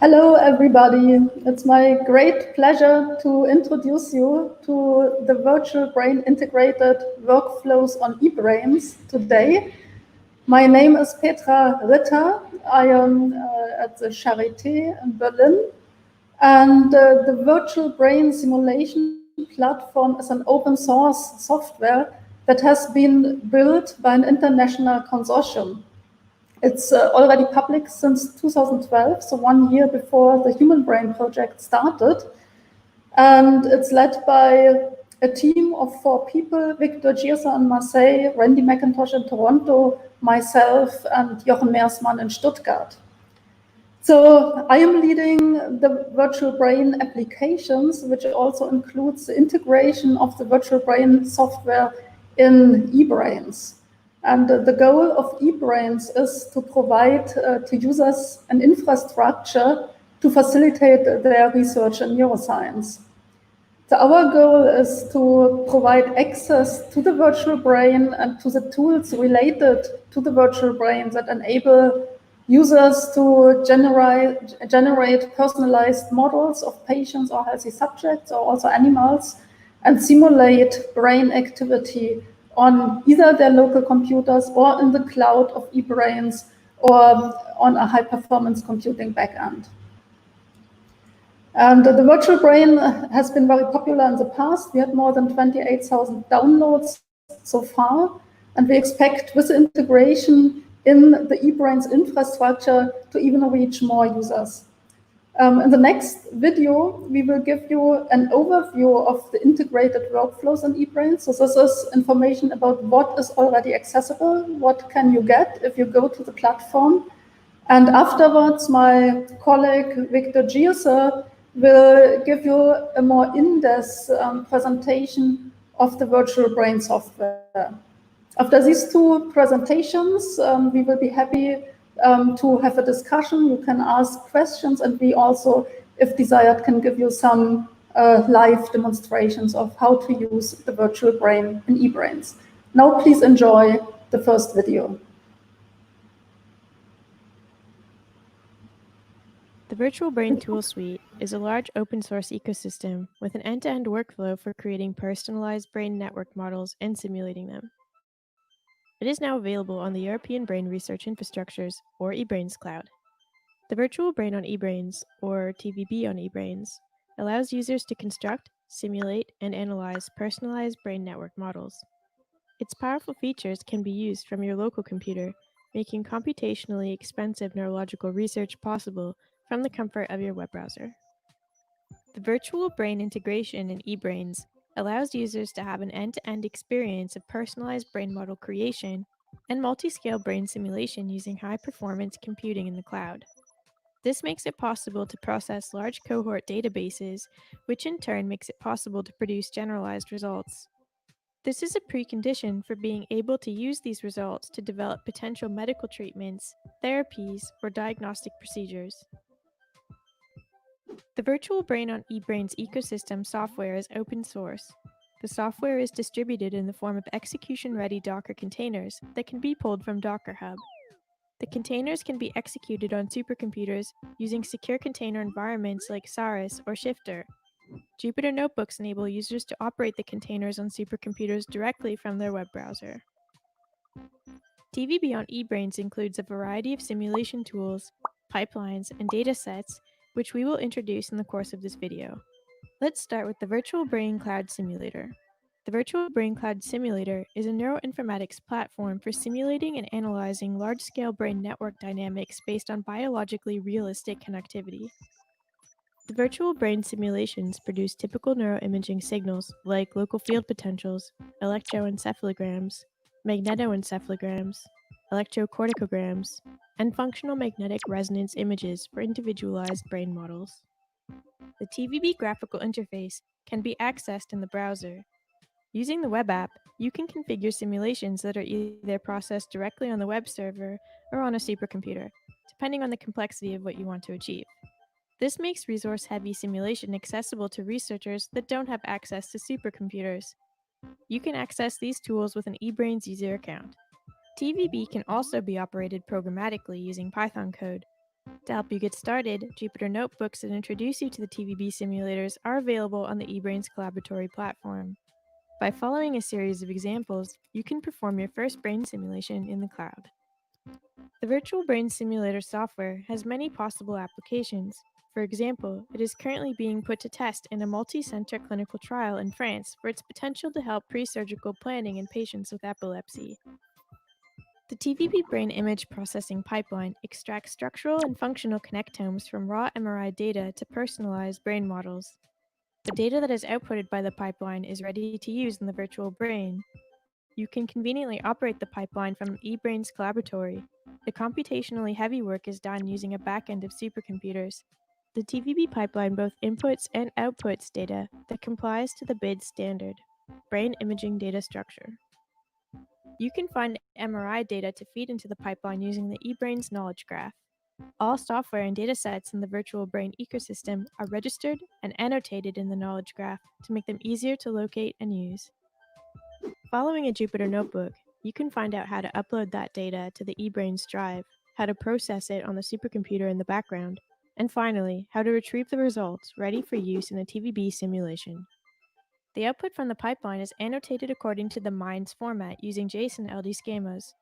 Hello, everybody. It's my great pleasure to introduce you to the virtual brain integrated workflows on eBrains today. My name is Petra Ritter. I am at the Charité in Berlin. And the virtual brain simulation platform is an open source software that has been built by an international consortium. It's already public since 2012, so 1 year before the Human Brain Project started. And it's led by a team of 4 people, Victor Giersa in Marseille, Randy McIntosh in Toronto, myself, and Jochen Meersmann in Stuttgart. So I am leading the virtual brain applications, which also includes the integration of the virtual brain software in eBrains. And the goal of eBrains is to provide to users an infrastructure to facilitate their research in neuroscience. So our goal is to provide access to the virtual brain and to the tools related to the virtual brain that enable users to generate personalized models of patients or healthy subjects or also animals and simulate brain activity on either their local computers or in the cloud of eBrains or on a high-performance computing backend. And the virtual brain has been very popular in the past. We had more than 28,000 downloads so far, and we expect with the integration in the eBrains infrastructure to even reach more users. In the next video, we will give you an overview of the integrated workflows in eBrains. So this is information about what is already accessible, what can you get if you go to the platform. And afterwards, my colleague Victor Giersa will give you a more in-depth presentation of the virtual brain software. After these 2 presentations, we will be happy to have a discussion. You can ask questions, and we also, if desired, can give you some live demonstrations of how to use the virtual brain in eBrains. Now, please enjoy the first video. The Virtual Brain Tool Suite is a large open-source ecosystem with an end-to-end workflow for creating personalized brain network models and simulating them. It is now available on the European Brain Research Infrastructures, or eBrains Cloud. The Virtual Brain on eBrains, or TVB on eBrains, allows users to construct, simulate, and analyze personalized brain network models. Its powerful features can be used from your local computer, making computationally expensive neurological research possible from the comfort of your web browser. The virtual brain integration in eBrains allows users to have an end-to-end experience of personalized brain model creation and multi-scale brain simulation using high-performance computing in the cloud. This makes it possible to process large cohort databases, which in turn makes it possible to produce generalized results. This is a precondition for being able to use these results to develop potential medical treatments, therapies, or diagnostic procedures. The Virtual Brain on eBrains ecosystem software is open source. The software is distributed in the form of execution-ready Docker containers that can be pulled from Docker Hub. The containers can be executed on supercomputers using secure container environments like Saris or Shifter. Jupyter Notebooks enable users to operate the containers on supercomputers directly from their web browser. TVB on eBrains includes a variety of simulation tools, pipelines, and datasets, which we will introduce in the course of this video. Let's start with the Virtual Brain Cloud Simulator. The Virtual Brain Cloud Simulator is a neuroinformatics platform for simulating and analyzing large-scale brain network dynamics based on biologically realistic connectivity. The virtual brain simulations produce typical neuroimaging signals like local field potentials, electroencephalograms, magnetoencephalograms, electrocorticograms, and functional magnetic resonance images for individualized brain models. The TVB graphical interface can be accessed in the browser. Using the web app, you can configure simulations that are either processed directly on the web server or on a supercomputer, depending on the complexity of what you want to achieve. This makes resource-heavy simulation accessible to researchers that don't have access to supercomputers. You can access these tools with an eBrains user account. TVB can also be operated programmatically using Python code. To help you get started, Jupyter notebooks that introduce you to the TVB simulators are available on the eBrains Collaboratory platform. By following a series of examples, you can perform your first brain simulation in the cloud. The Virtual Brain Simulator software has many possible applications. For example, it is currently being put to test in a multi-center clinical trial in France for its potential to help pre-surgical planning in patients with epilepsy. The TVB brain image processing pipeline extracts structural and functional connectomes from raw MRI data to personalized brain models. The data that is outputted by the pipeline is ready to use in the virtual brain. You can conveniently operate the pipeline from eBrains Collaboratory. The computationally heavy work is done using a backend of supercomputers. The TVB pipeline both inputs and outputs data that complies to the BID standard, brain imaging data structure. You can find MRI data to feed into the pipeline using the eBrains knowledge graph. All software and datasets in the virtual brain ecosystem are registered and annotated in the knowledge graph to make them easier to locate and use. Following a Jupyter notebook, you can find out how to upload that data to the eBrains drive, how to process it on the supercomputer in the background, and finally, how to retrieve the results ready for use in a TVB simulation. The output from the pipeline is annotated according to the MINDS format using JSON LD schemas.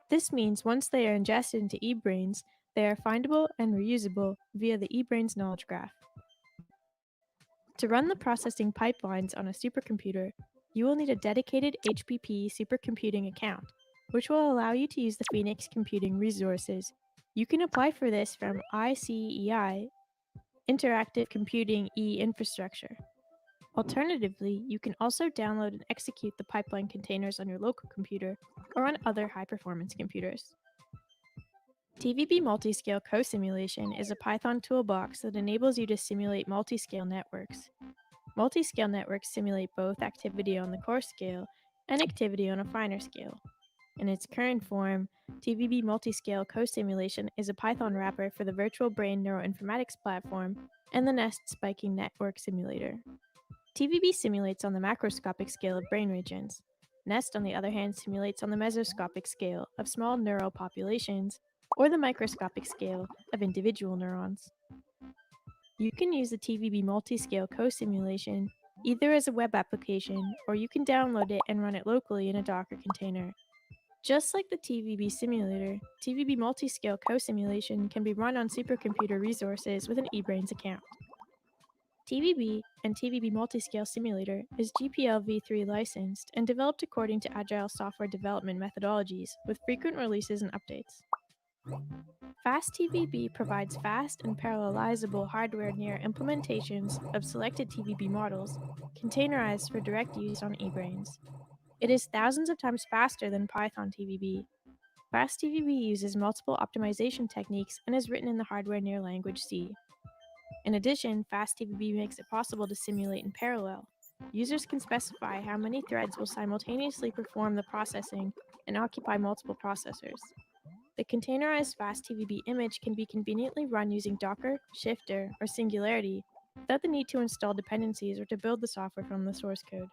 This means once they are ingested into eBrains, they are findable and reusable via the eBrains knowledge graph. To run the processing pipelines on a supercomputer, you will need a dedicated HPP supercomputing account, which will allow you to use the Phoenix computing resources. You can apply for this from ICEI, Interactive Computing E-Infrastructure. Alternatively, you can also download and execute the pipeline containers on your local computer or on other high-performance computers. TVB Multiscale Co-Simulation is a Python toolbox that enables you to simulate multiscale networks. Multiscale networks simulate both activity on the coarse scale and activity on a finer scale. In its current form, TVB Multiscale Co-Simulation is a Python wrapper for the Virtual Brain Neuroinformatics platform and the NEST Spiking Network Simulator. TVB simulates on the macroscopic scale of brain regions. NEST, on the other hand, simulates on the mesoscopic scale of small neural populations or the microscopic scale of individual neurons. You can use the TVB Multiscale Co-Simulation either as a web application or you can download it and run it locally in a Docker container. Just like the TVB simulator, TVB Multiscale Co-Simulation can be run on supercomputer resources with an eBrains account. TVB and TVB Multiscale Simulator is GPL v3 licensed and developed according to agile software development methodologies with frequent releases and updates. FastTVB provides fast and parallelizable hardware-near implementations of selected TVB models, containerized for direct use on eBrains. It is thousands of times faster than Python TVB. FastTVB uses multiple optimization techniques and is written in the hardware-near language C. In addition, FastTVB makes it possible to simulate in parallel. Users can specify how many threads will simultaneously perform the processing and occupy multiple processors. The containerized FastTVB image can be conveniently run using Docker, Shifter, or Singularity without the need to install dependencies or to build the software from the source code.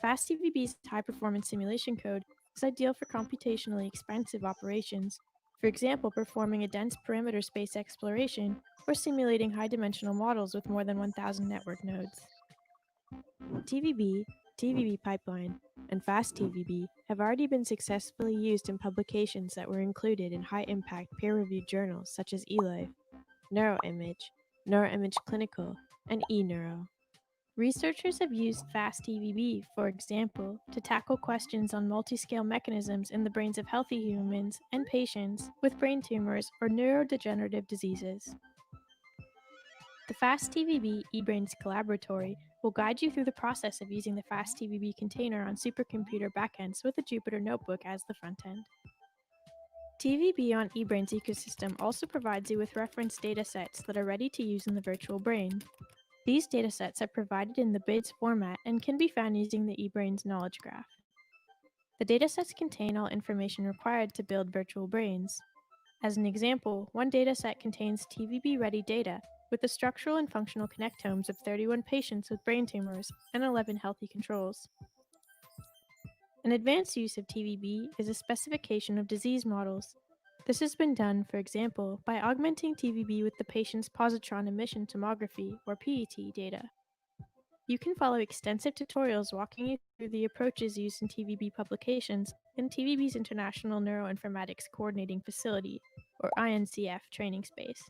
FastTVB's high-performance simulation code is ideal for computationally expensive operations, for example, performing a dense perimeter space exploration or simulating high-dimensional models with more than 1,000 network nodes. TVB, TVB Pipeline, and FastTVB have already been successfully used in publications that were included in high-impact peer-reviewed journals such as eLife, NeuroImage, NeuroImage Clinical, and eNeuro. Researchers have used FastTVB, for example, to tackle questions on multiscale mechanisms in the brains of healthy humans and patients with brain tumors or neurodegenerative diseases. The FastTVB eBrains Collaboratory will guide you through the process of using the FastTVB container on supercomputer backends with a Jupyter notebook as the front end. TVB on eBrains ecosystem also provides you with reference datasets that are ready to use in the virtual brain. These datasets are provided in the BIDS format and can be found using the eBrains knowledge graph. The datasets contain all information required to build virtual brains. As an example, one dataset contains TVB-ready data with the structural and functional connectomes of 31 patients with brain tumors and 11 healthy controls. An advanced use of TVB is a specification of disease models. This has been done, for example, by augmenting TVB with the patient's positron emission tomography, or PET, data. You can follow extensive tutorials walking you through the approaches used in TVB publications in TVB's International Neuroinformatics Coordinating Facility, or INCF, training space.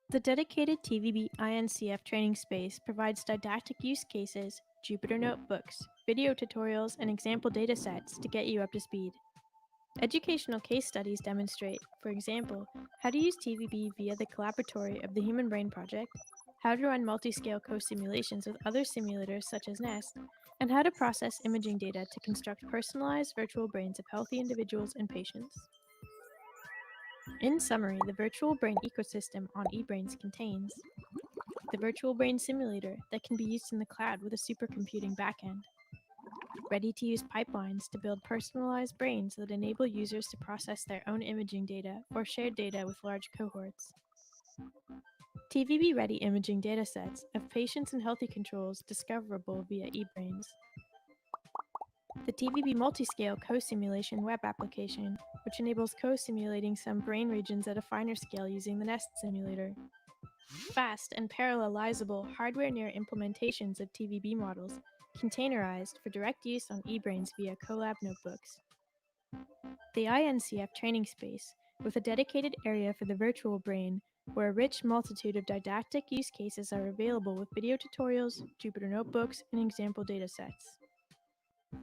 The dedicated TVB INCF training space provides didactic use cases, Jupyter notebooks, video tutorials, and example datasets to get you up to speed. Educational case studies demonstrate, for example, how to use TVB via the collaboratory of the Human Brain Project, how to run multi-scale co-simulations with other simulators such as CEST, and how to process imaging data to construct personalized virtual brains of healthy individuals and patients. In summary, the virtual brain ecosystem on eBrains contains the virtual brain simulator that can be used in the cloud with a supercomputing backend, ready-to-use pipelines to build personalized brains that enable users to process their own imaging data or shared data with large cohorts, TVB-ready imaging datasets of patients and healthy controls discoverable via eBrains, the TVB multi-scale co-simulation web application, which enables co-simulating some brain regions at a finer scale using the NEST simulator, fast and parallelizable hardware-near implementations of TVB models, containerized for direct use on eBrains via Colab notebooks, the INCF training space, with a dedicated area for the virtual brain, where a rich multitude of didactic use cases are available with video tutorials, Jupyter notebooks, and example datasets.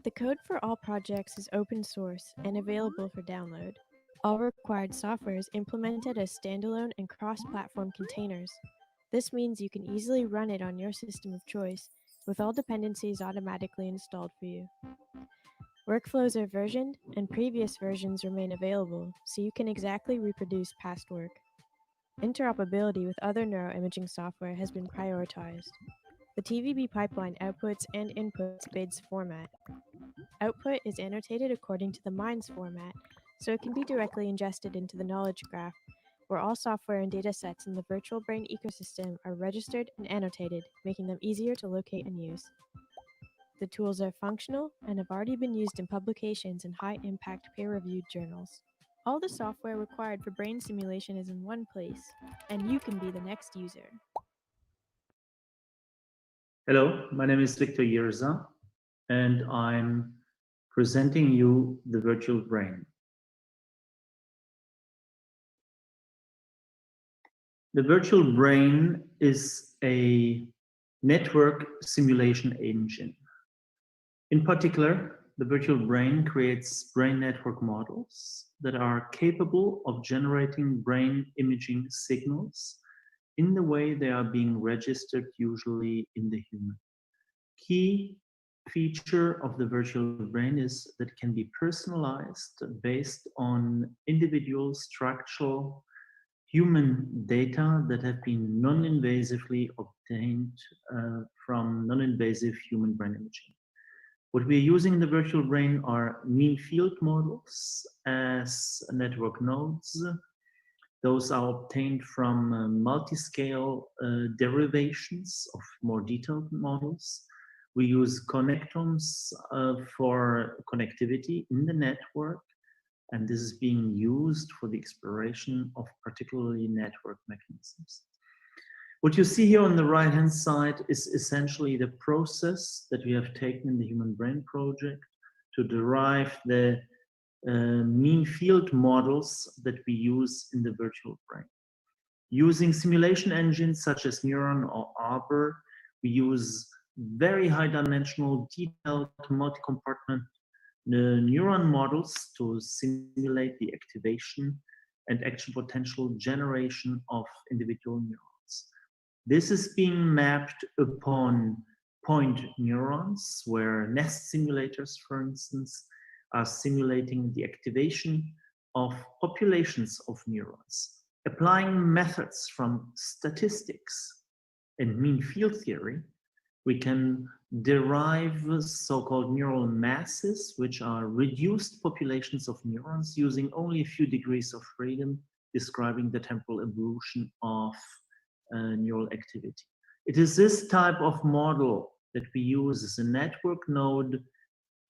The code for all projects is open source and available for download. All required software is implemented as standalone and cross-platform containers. This means you can easily run it on your system of choice, with all dependencies automatically installed for you. Workflows are versioned, and previous versions remain available, so you can exactly reproduce past work. Interoperability with other neuroimaging software has been prioritized. The TVB pipeline outputs and inputs BIDS format. Output is annotated according to the MINDS format, so it can be directly ingested into the knowledge graph, where all software and datasets in the virtual brain ecosystem are registered and annotated, making them easier to locate and use. The tools are functional and have already been used in publications in high-impact peer-reviewed journals. All the software required for brain simulation is in one place, and you can be the next user. Hello, my name is Victor Yerza, and I'm presenting you the virtual brain. The virtual brain is a network simulation engine. In particular, the virtual brain creates brain network models that are capable of generating brain imaging signals in the way they are being registered usually in the human. Key feature of the virtual brain is that it can be personalized based on individual structural human data that have been non-invasively obtained from non-invasive human brain imaging. What we're using in the virtual brain are mean field models as network nodes. Those are obtained from multi-scale derivations of more detailed models. We use connectomes for connectivity in the network, and this is being used for the exploration of particularly network mechanisms. What you see here on the right-hand side is essentially the process that we have taken in the Human Brain Project to derive the mean field models that we use in the virtual brain. Using simulation engines such as Neuron or Arbor, we use very high dimensional detailed multi-compartment neuron models to simulate the activation and action potential generation of individual neurons. This is being mapped upon point neurons, where NEST simulators, for instance, are simulating the activation of populations of neurons. Applying methods from statistics and mean field theory, we can derive so-called neural masses, which are reduced populations of neurons using only a few degrees of freedom, describing the temporal evolution of neural activity. It is this type of model that we use as a network node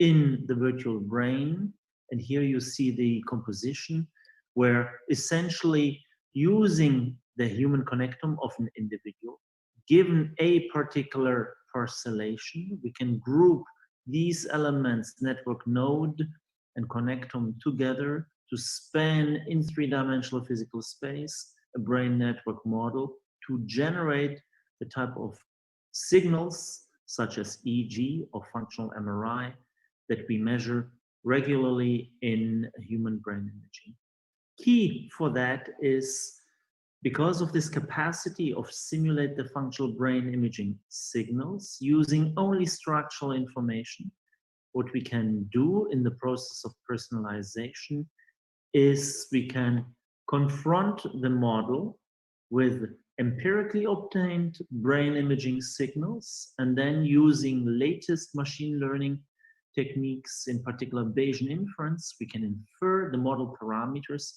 in the virtual brain And here you see the composition where essentially using the human connectome of an individual, given a particular parcellation, we can group these elements, network node and connectome, together to span in three-dimensional physical space a brain network model to generate the type of signals such as EEG or functional MRI that we measure regularly in human brain imaging. Key for that is because of this capacity of simulate the functional brain imaging signals using only structural information, what we can do in the process of personalization is we can confront the model with empirically obtained brain imaging signals, and then using latest machine learning techniques, in particular Bayesian inference, we can infer the model parameters,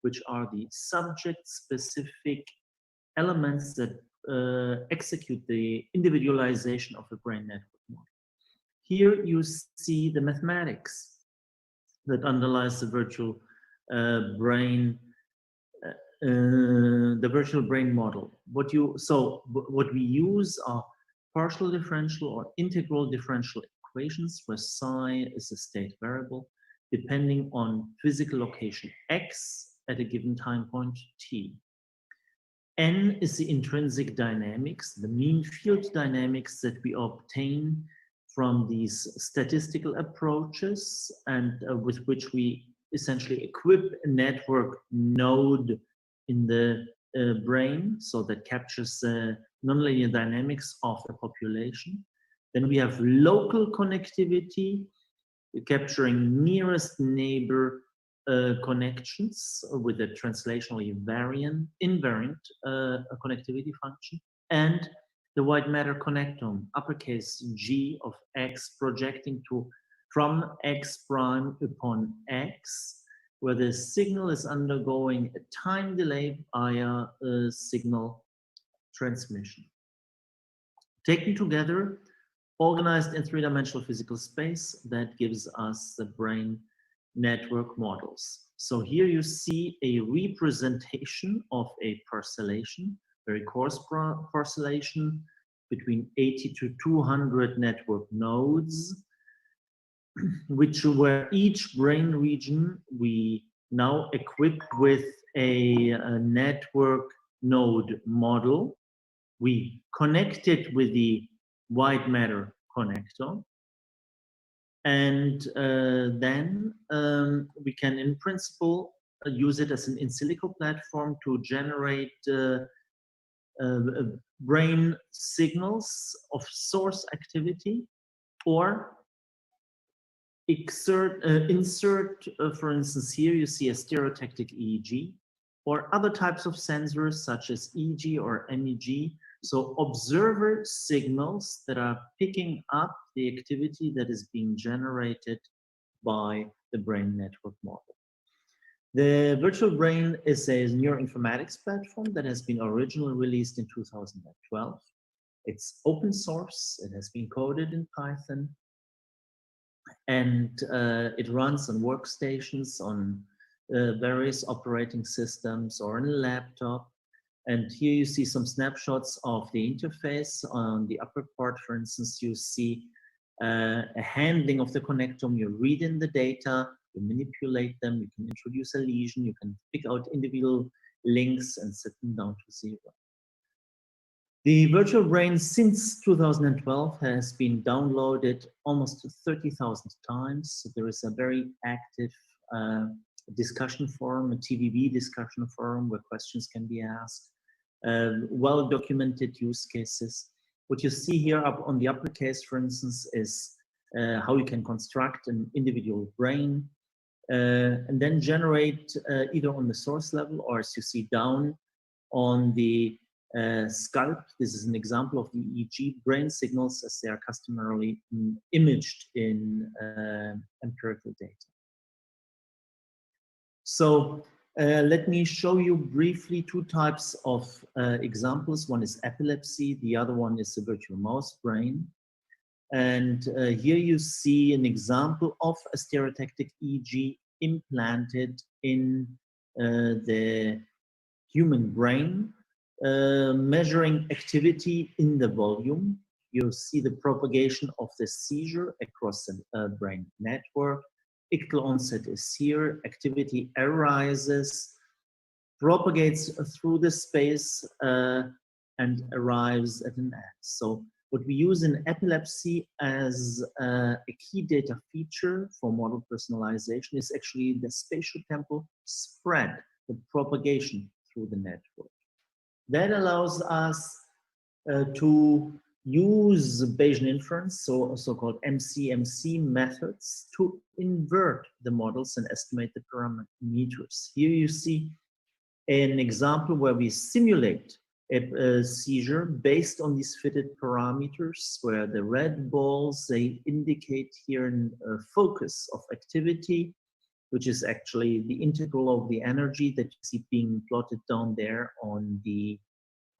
which are the subject-specific elements that execute the individualization of the brain network model. Here you see the mathematics that underlies the virtual brain model. What we use are partial differential or integral differential equations where psi is a state variable depending on physical location x at a given time point t. N is the intrinsic dynamics, the mean field dynamics that we obtain from these statistical approaches and with which we essentially equip a network node in the brain, so that captures the nonlinear dynamics of the population. Then we have local connectivity, capturing nearest neighbor connections with a translationally invariant connectivity function, and the white matter connectome, uppercase G of X, projecting from X prime upon X, where the signal is undergoing a time delay via signal transmission. Taken together, organized in three-dimensional physical space, that gives us the brain network models. So here you see a representation of a parcellation, very coarse parcellation, between 80 to 200 network nodes, where each brain region we now equip with a network node model. We connect it with the white matter connector, and then we can, in principle, use it as an in silico platform to generate brain signals of source activity, or insert, for instance, here you see a stereotactic EEG, or other types of sensors such as EEG or MEG. So observer signals that are picking up the activity that is being generated by the brain network model. The virtual brain is a neuroinformatics platform that has been originally released in 2012. It's open source, it has been coded in Python, and it runs on workstations, on various operating systems, or on a laptop. And here you see some snapshots of the interface. On the upper part, for instance, you see a handling of the connectome. You read in the data, you manipulate them, you can introduce a lesion, you can pick out individual links and set them down to 0. The virtual brain since 2012 has been downloaded almost 30,000 times. So there is a very active discussion forum, a TVB discussion forum where questions can be asked, well-documented use cases. What you see here up on the uppercase, for instance, is how you can construct an individual brain and then generate either on the source level, or as you see down on the scalp. This is an example of the EEG brain signals as they are customarily imaged in empirical data. So let me show you briefly two types of examples. One is epilepsy, the other one is the virtual mouse brain. And here you see an example of a stereotactic EEG implanted in the human brain, measuring activity in the volume. You see the propagation of the seizure across the brain network. Ictal onset is here. Activity arises, propagates through the space, and arrives at an end. So what we use in epilepsy as a key data feature for model personalization is actually the spatial-temporal spread, the propagation through the network. That allows us to use Bayesian inference, so-called MCMC methods, to invert the models and estimate the parameters. Here you see an example where we simulate a seizure based on these fitted parameters, where the red balls, they indicate here a focus of activity, which is actually the integral of the energy that you see being plotted down there on the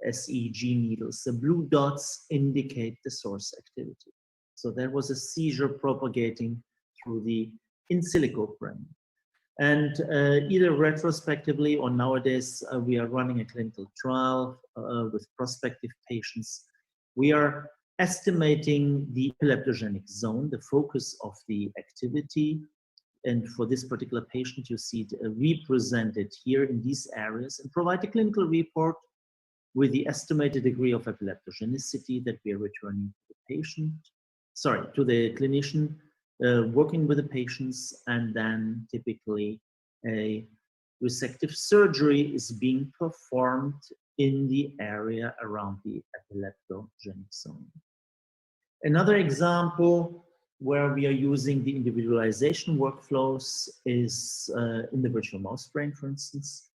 SEG needles. The blue dots indicate the source activity. So there was a seizure propagating through the in silico brain. And either retrospectively or nowadays, we are running a clinical trial with prospective patients. We are estimating the epileptogenic zone, the focus of the activity. And for this particular patient, you see it represented here in these areas, and provide a clinical report with the estimated degree of epileptogenicity that we are returning to the patient, to the clinician, working with the patients, and then typically a resective surgery is being performed in the area around the epileptogenic zone. Another example where we are using the individualization workflows is in the virtual mouse brain, for instance.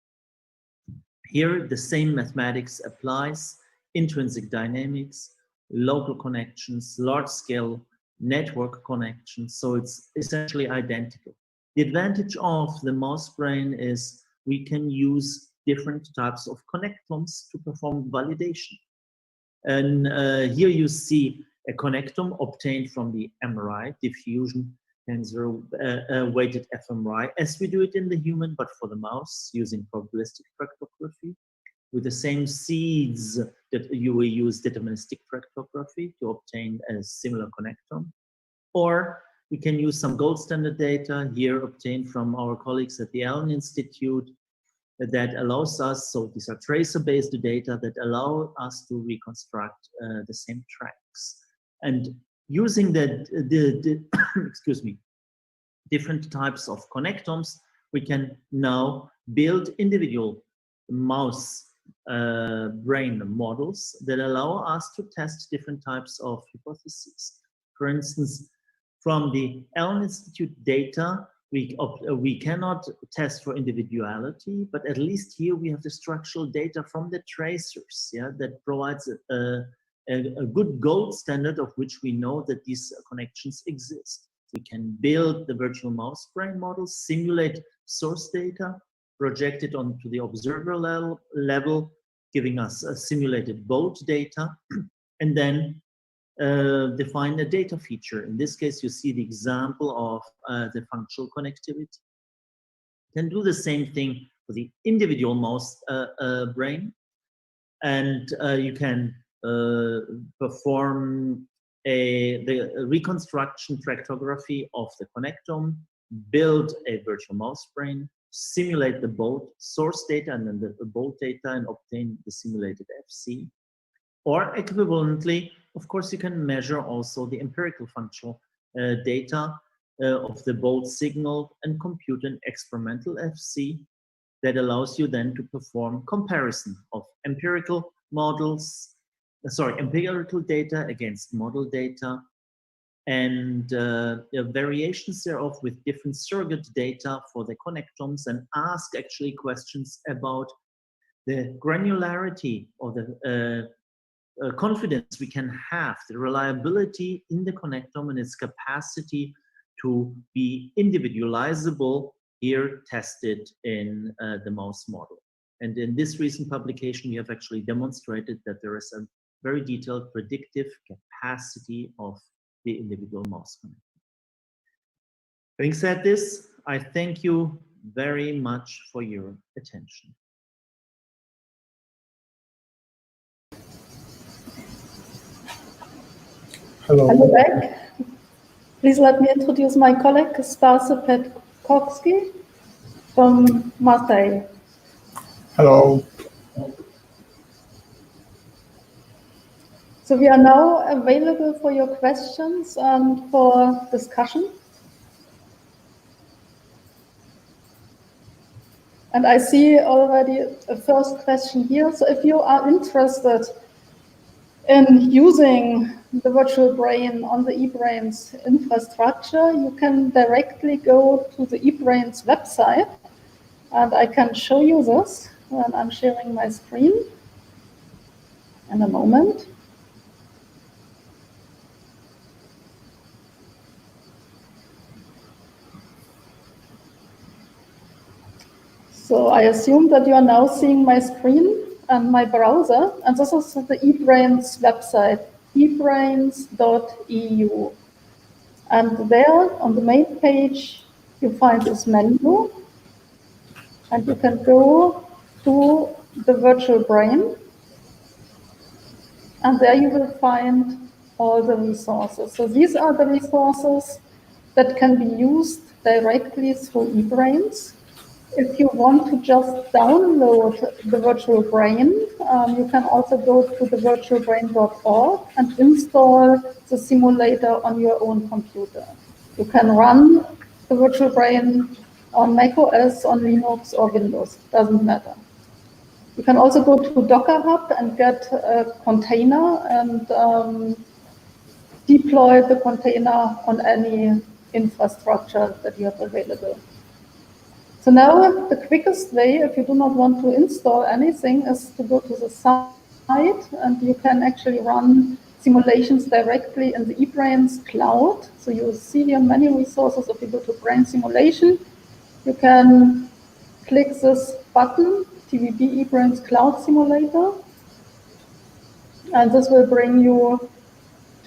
Here, the same mathematics applies: intrinsic dynamics, local connections, large-scale network connections, so it's essentially identical. The advantage of the mouse brain is we can use different types of connectomes to perform validation. And here you see a connectome obtained from the MRI, diffusion tensor weighted fMRI, as we do it in the human, but for the mouse, using probabilistic fractography, with the same seeds that you will use deterministic fractography to obtain a similar connectome. Or we can use some gold standard data here obtained from our colleagues at the Allen Institute that allows us, so these are tracer-based data that allow us to reconstruct the same tracks. And using the excuse me, different types of connectomes, we can now build individual mouse brain models that allow us to test different types of hypotheses. For instance, from the Allen Institute data, we cannot test for individuality, but at least here we have the structural data from the tracers, yeah, that provides a good gold standard of which we know that these connections exist. We can build the virtual mouse brain model, simulate source data, project it onto the observer level, giving us a simulated boat data, and then define a data feature. In this case, you see the example of the functional connectivity. You can do the same thing for the individual mouse brain, and you can perform the reconstruction tractography of the connectome, build a virtual mouse brain, simulate the boat source data and then the boat data, and obtain the simulated FC. Or equivalently, of course, you can measure also the empirical functional data of the boat signal and compute an experimental FC that allows you then to perform comparison of empirical models, empirical data against model data, and variations thereof with different surrogate data for the connectomes, and ask actually questions about the granularity or the confidence we can have, the reliability in the connectome and its capacity to be individualizable, here tested in the mouse model. And in this recent publication, we have actually demonstrated that there is a very detailed predictive capacity of the individual mouse connector. Having said this, I thank you very much for your attention. Hello back. Please let me introduce my colleague, Sparse Petkowski from Marseille. Hello. So we are now available for your questions and for discussion. And I see already a first question here. So if you are interested in using the virtual brain on the eBrains infrastructure, you can directly go to the eBrains website. And I can show you this when I'm sharing my screen in a moment. So I assume that you are now seeing my screen and my browser, and this is the eBrains website, ebrains.eu. And there on the main page, you find this menu, and you can go to the virtual brain, and there you will find all the resources. So these are the resources that can be used directly through eBrains. If you want to just download the virtual brain, you can also go to the virtualbrain.org and install the simulator on your own computer. You can run the virtual brain on macOS, on Linux, or Windows, doesn't matter. You can also go to Docker Hub and get a container and deploy the container on any infrastructure that you have available. So now the quickest way, if you do not want to install anything, is to go to the site, and you can actually run simulations directly in the eBrains cloud. So you see here many resources. If you go to Brain Simulation, you can click this button, TVB eBrains Cloud Simulator, and this will bring you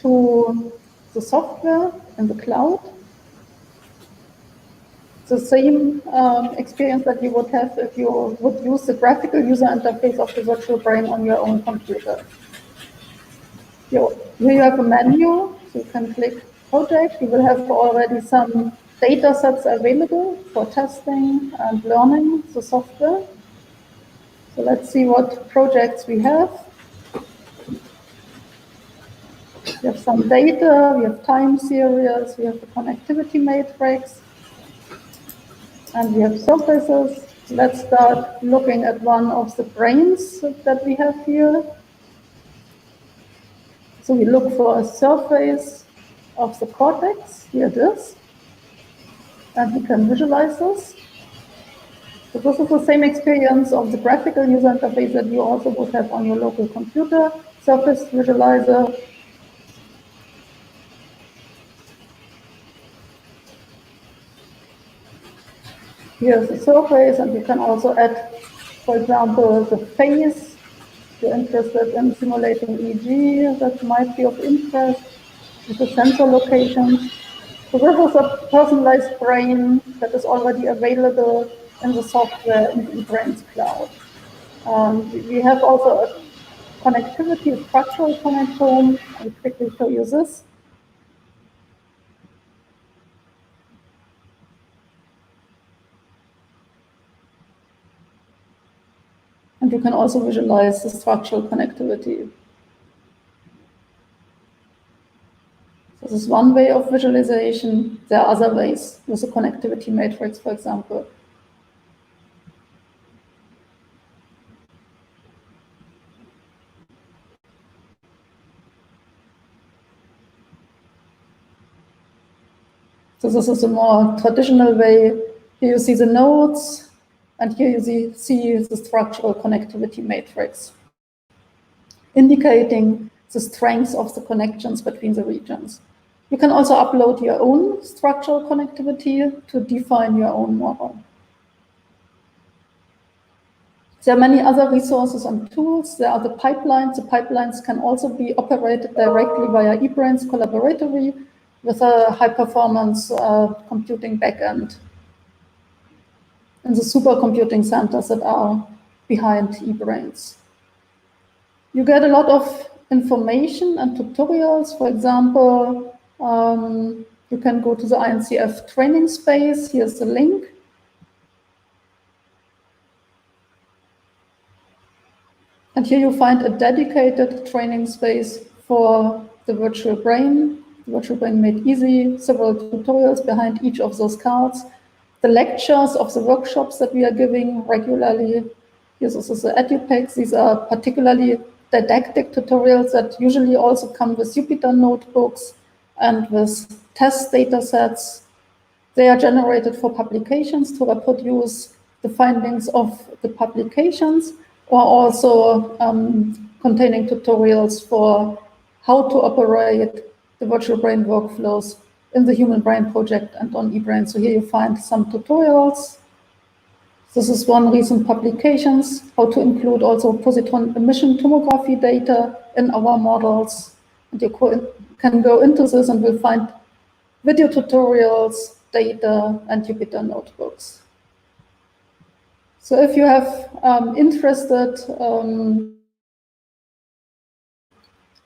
to the software in the cloud. The same experience that you would have if you would use the graphical user interface of the virtual brain on your own computer. Here you have a menu, so you can click project. You will have already some data sets available for testing and learning the software. So let's see what projects we have. We have some data, we have time series, we have the connectivity matrix, and we have surfaces. Let's start looking at one of the brains that we have here. So we look for a surface of the cortex. Here it is. And we can visualize this. So this is the same experience of the graphical user interface that you also would have on your local computer. Surface visualizer. Here's the surface, and you can also add, for example, the face. If you're interested in simulating EEG, that might be of interest, with the sensor locations. So this is a personalized brain that is already available in the software in the eBrains cloud. We have also a connectivity, a structural connectome. I'll quickly show you this. And you can also visualize the structural connectivity. This is one way of visualization. There are other ways with the connectivity matrix, for example. So this is a more traditional way. Here you see the nodes, and here you see the structural connectivity matrix, indicating the strength of the connections between the regions. You can also upload your own structural connectivity to define your own model. There are many other resources and tools. There are the pipelines. The pipelines can also be operated directly via eBrains Collaboratory. with a high-performance computing backend in the supercomputing centers that are behind eBrains. You get a lot of information and tutorials. For example, you can go to the INCF training space. Here's the link. And here you find a dedicated training space for the virtual brain. The virtual brain made easy, several tutorials behind each of those cards. The lectures of the workshops that we are giving regularly. Here's also the edupacks. These are particularly didactic tutorials that usually also come with Jupyter notebooks and with test data sets. They are generated for publications to reproduce the findings of the publications, or also containing tutorials for how to operate the virtual brain workflows in the Human Brain Project and on eBrain. So here you find some tutorials. This is one recent publications, how to include also positron emission tomography data in our models. And you can go into this and will find video tutorials, data, and Jupyter notebooks. So if you have interested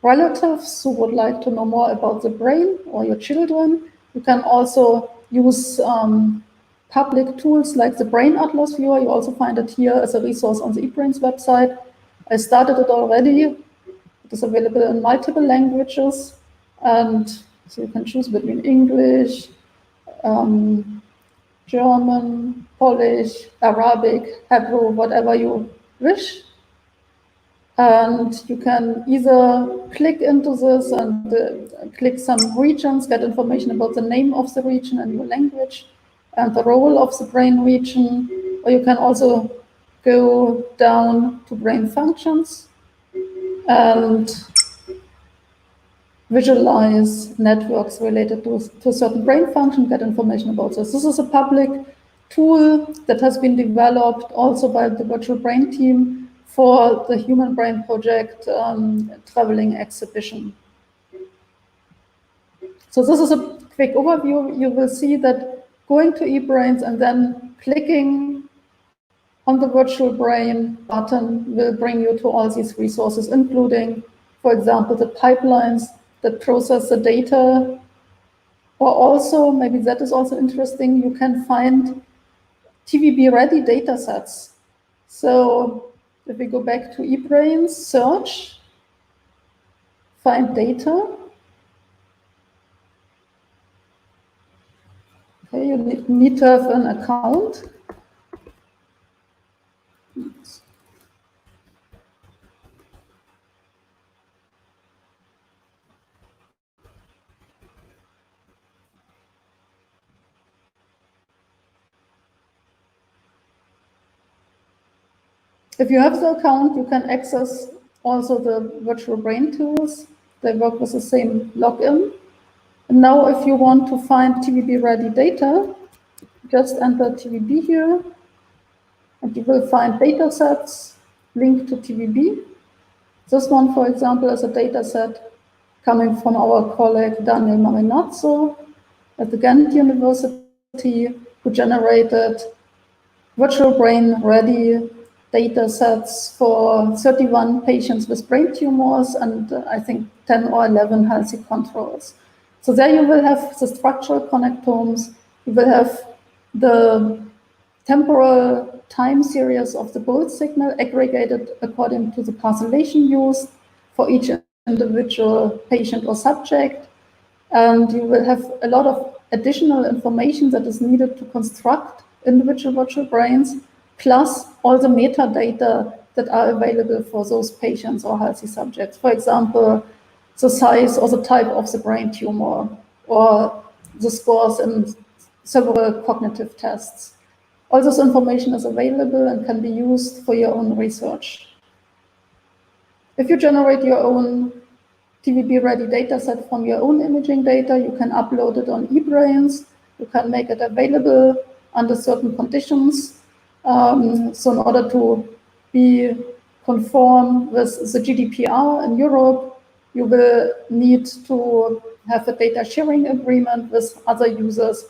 relatives who would like to know more about the brain, or your children, you can also use public tools like the Brain Atlas Viewer. You also find it here as a resource on the eBrains website. I started it already. It is available in multiple languages, and so you can choose between English, German, Polish, Arabic, Hebrew, whatever you wish. And you can either click into this and click some regions, get information about the name of the region in your language and the role of the brain region, or you can also go down to brain functions and visualize networks related to a certain brain function, get information about this. This is a public tool that has been developed also by the Virtual Brain team for the Human Brain Project traveling exhibition. So this is a quick overview. You will see that going to eBrains and then clicking on the Virtual Brain button will bring you to all these resources, including, for example, the pipelines that process the data, or also, maybe that is also interesting, you can find TVB-ready data sets. So if we go back to eBrains, search, find data. Okay, you need to have an account. If you have the account, you can access also the Virtual Brain tools. They work with the same login. And now if you want to find TVB-ready data, just enter TVB here, and you will find data sets linked to TVB. This one, for example, is a data set coming from our colleague Daniel Marinazzo at the Ghent University, who generated virtual brain-ready data sets for 31 patients with brain tumors and I think 10 or 11 healthy controls. So there you will have the structural connectomes, you will have the temporal time series of the Bolt signal aggregated according to the parcellation used for each individual patient or subject. And you will have a lot of additional information that is needed to construct individual virtual brains, plus all the metadata that are available for those patients or healthy subjects. For example, the size or the type of the brain tumor, or the scores in several cognitive tests. All this information is available and can be used for your own research. If you generate your own TVB-ready data set from your own imaging data, you can upload it on eBrains, you can make it available under certain conditions. So in order to be conform with the GDPR in Europe, you will need to have a data sharing agreement with other users.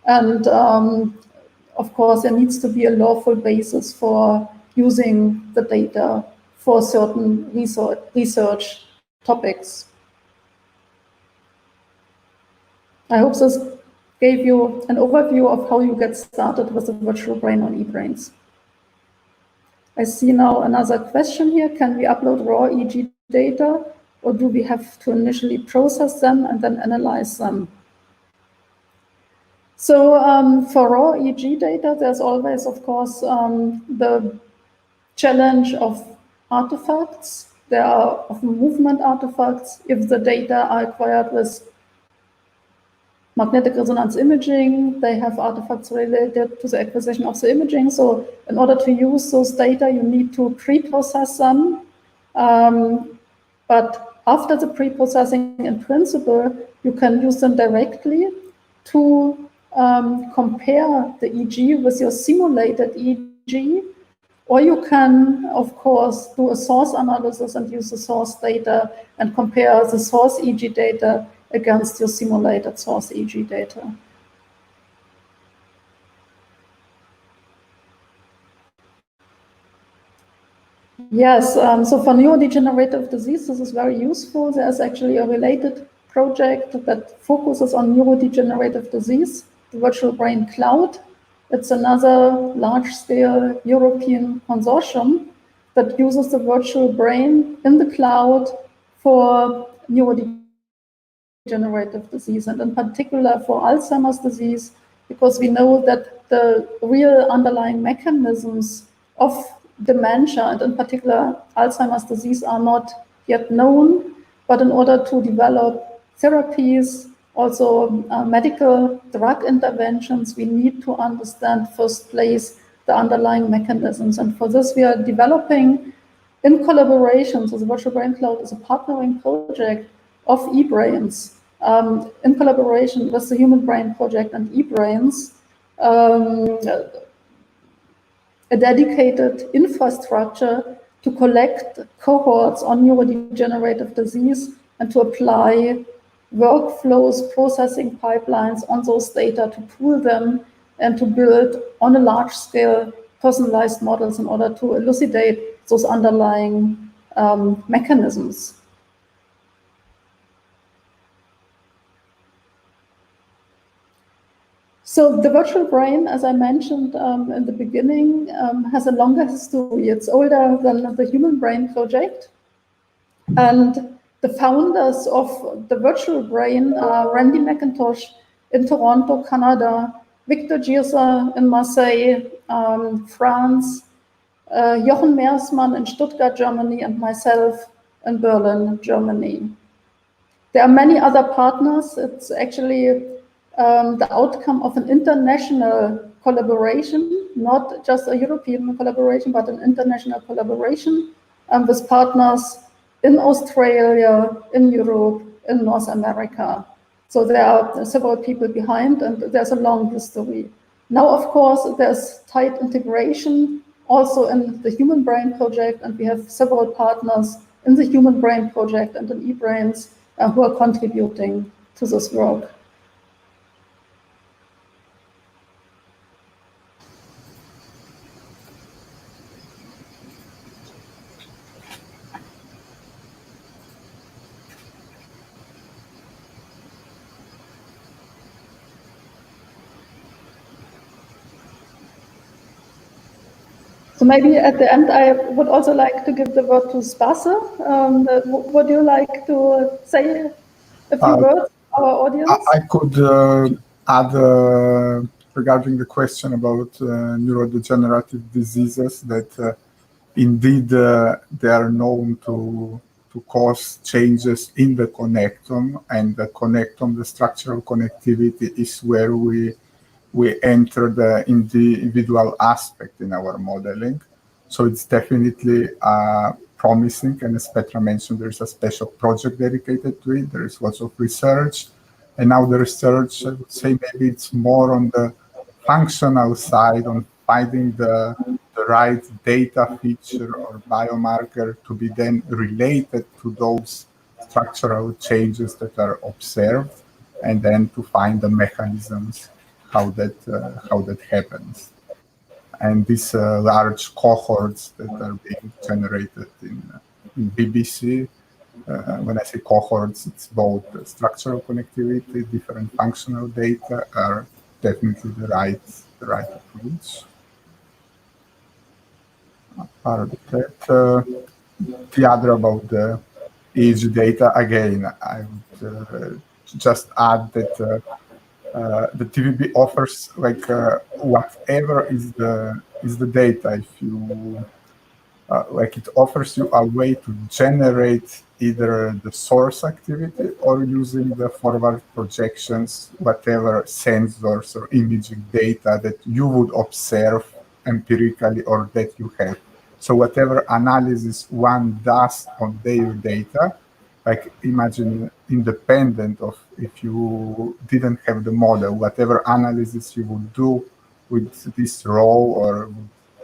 And of course, there needs to be a lawful basis for using the data for certain research topics. I hope this gave you an overview of how you get started with the virtual brain on eBrains. I see now another question here. Can we upload raw EEG data, or do we have to initially process them and then analyze them? So for raw EEG data, there's always, of course, the challenge of artifacts. There are often movement artifacts. If the data are acquired with magnetic resonance imaging, they have artifacts related to the acquisition of the imaging. So in order to use those data, you need to pre-process them. But after the pre-processing, in principle, you can use them directly to compare the EEG with your simulated EEG. Or you can, of course, do a source analysis and use the source data and compare the source EEG data against your simulated source EEG data. Yes, so for neurodegenerative disease, this is very useful. There's actually a related project that focuses on neurodegenerative disease, the Virtual Brain Cloud. It's another large-scale European consortium that uses the virtual brain in the cloud for neurodegenerative disease, and in particular for Alzheimer's disease, because we know that the real underlying mechanisms of dementia, and in particular Alzheimer's disease, are not yet known. But in order to develop therapies, also medical drug interventions, we need to understand first place the underlying mechanisms. And for this, we are developing in collaboration, so the Virtual Brain Cloud is a partnering project of eBrains, in collaboration with the Human Brain Project and eBrains, a dedicated infrastructure to collect cohorts on neurodegenerative disease and to apply workflows, processing pipelines on those data to pool them and to build on a large scale personalized models in order to elucidate those underlying mechanisms. So the virtual brain, as I mentioned in the beginning, has a longer history. It's older than the Human Brain Project. And the founders of the virtual brain are Randy McIntosh in Toronto, Canada, Victor Giersa in Marseille, France, Jochen Meersmann in Stuttgart, Germany, and myself in Berlin, Germany. There are many other partners. It's actually the outcome of an international collaboration, not just a European collaboration, but an international collaboration with partners in Australia, in Europe, in North America. So there are several people behind, and there's a long history. Now, of course, there's tight integration also in the Human Brain Project, and we have several partners in the Human Brain Project and in eBrains who are contributing to this work. So maybe at the end, I would also like to give the word to Spasse. Would you like to say a few words to our audience? I could add regarding the question about neurodegenerative diseases that indeed they are known to cause changes in the connectome, and the connectome, the structural connectivity, is where we enter the individual aspect in our modeling. So it's definitely promising, and as Petra mentioned, there's a special project dedicated to it. There is lots of research, and now the research, I would say maybe it's more on the functional side, on finding the right data feature or biomarker to be then related to those structural changes that are observed, and then to find the mechanisms how that happens. And these large cohorts that are being generated in BBC, when I say cohorts, it's both structural connectivity, different functional data, are definitely the right approach. Apart of that, the other about the EEG data, again, I would just add that the TVB offers like whatever is the data. If you like, it offers you a way to generate either the source activity or using the forward projections, whatever sensors or imaging data that you would observe empirically or that you have. So whatever analysis one does on their data, like imagine independent of if you didn't have the model, whatever analysis you would do with this raw, or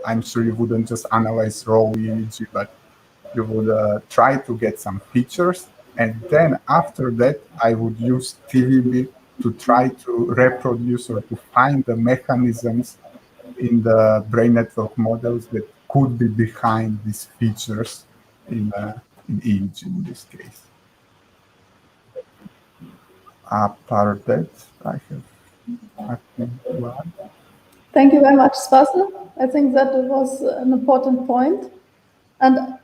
I'm sure you wouldn't just analyze raw EEG, but you would try to get some features. And then after that, I would use TVB to try to reproduce or to find the mechanisms in the brain network models that could be behind these features in EEG in this case. Apart of that, I have nothing to add. Thank you very much, Svase. I think that was an important point. And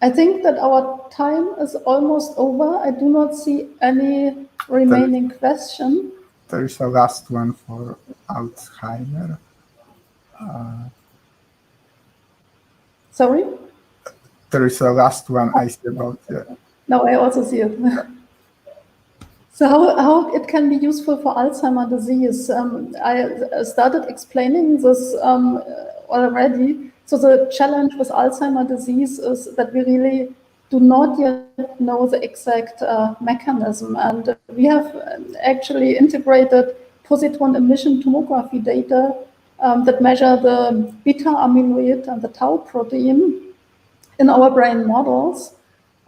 I think that our time is almost over. I do not see any remaining question. There is a last one for Alzheimer. Sorry? There is a last one I see about No, I also see it. So how it can be useful for Alzheimer's disease? I started explaining this already. So the challenge with Alzheimer's disease is that we really do not yet know the exact mechanism. And we have actually integrated positron emission tomography data that measure the beta amyloid and the tau protein in our brain models.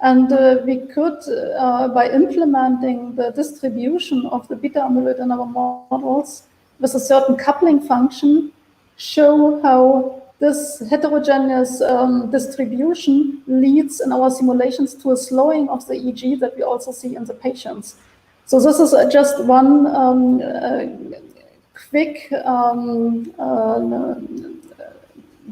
And we could, by implementing the distribution of the beta amyloid in our models with a certain coupling function, show how this heterogeneous distribution leads in our simulations to a slowing of the EEG that we also see in the patients. So this is just one quick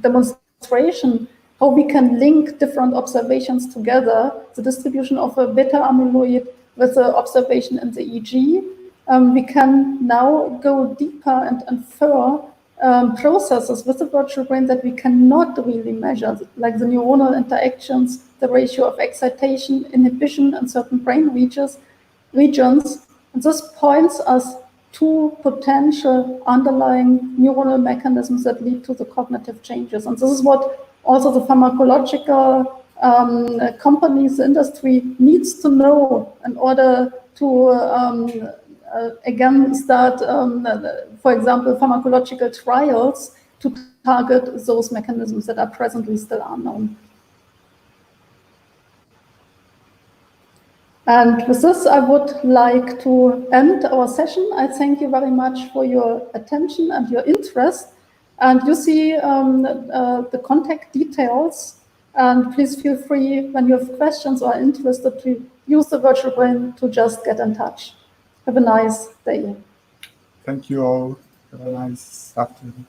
demonstration how we can link different observations together, the distribution of a beta amyloid with the observation in the EEG. We can now go deeper and infer processes with the virtual brain that we cannot really measure, like the neuronal interactions, the ratio of excitation, inhibition in certain brain regions. And this points us to potential underlying neuronal mechanisms that lead to the cognitive changes. And this is what also the pharmacological companies, the industry needs to know in order to again start, for example, pharmacological trials to target those mechanisms that are presently still unknown. And with this, I would like to end our session. I thank you very much for your attention and your interest. And you see the contact details. And please feel free, when you have questions or are interested, to use the virtual brain to just get in touch. Have a nice day. Thank you all. Have a nice afternoon.